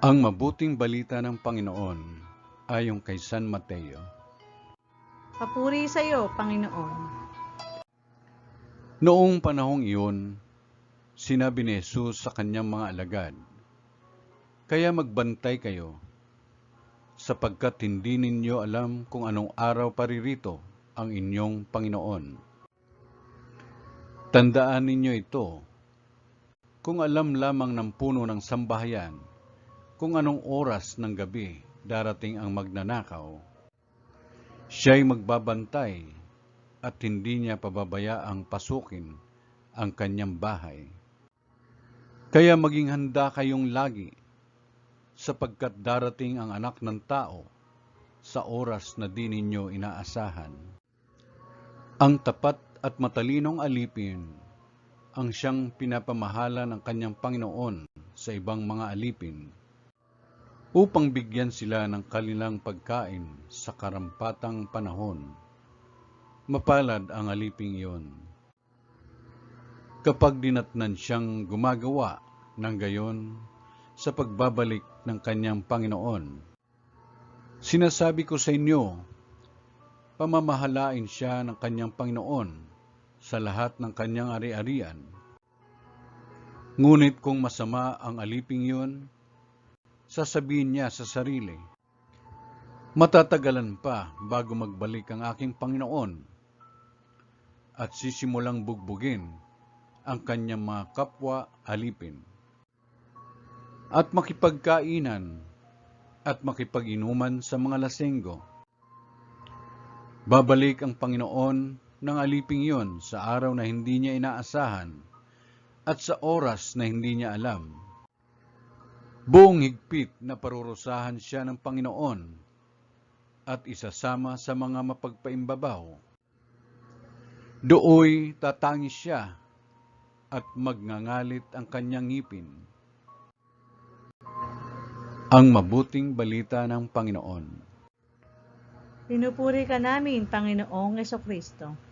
Ang mabuting balita ng Panginoon ayon kay San Mateo. Papuri sa iyo, Panginoon. Noong panahong iyon, sinabi ni Jesus sa kanyang mga alagad, "Kaya magbantay kayo, sapagkat hindi ninyo alam kung anong araw paririto ang inyong Panginoon. Tandaan ninyo ito, kung alam lamang ng puno ng sambahayan, kung anong oras ng gabi darating ang magnanakaw, siya'y magbabantay at hindi niya pababayaang pasukin ang kanyang bahay. Kaya maging handa kayong lagi, sapagkat darating ang Anak ng Tao sa oras na di ninyo inaasahan. Ang tapat at matalinong alipin ang siyang pinapamahala ng kanyang Panginoon sa ibang mga alipin, upang bigyan sila ng kanilang pagkain sa karampatang panahon. Mapalad ang aliping iyon, kapag dinatnan siyang gumagawa ng gayon sa pagbabalik ng kanyang Panginoon. Sinasabi ko sa inyo, pamamahalain siya ng kanyang Panginoon sa lahat ng kanyang ari-arian. Ngunit kung masama ang aliping iyon, sasabihin niya sa sarili, matatagalan pa bago magbalik ang aking Panginoon, at sisimulang bugbugin ang kanyang mga kapwa alipin, at makipagkainan at makipag-inuman sa mga lasenggo. Babalik ang Panginoon ng aliping iyon sa araw na hindi niya inaasahan at sa oras na hindi niya alam. Buong higpit na parurusahan siya ng Panginoon at isasama sa mga mapagpaimbabaw. Dooy tatangis siya at magngangalit ang kanyang ngipin. Ang mabuting balita ng Panginoon. Pinupuri ka namin, Panginoong Jesucristo.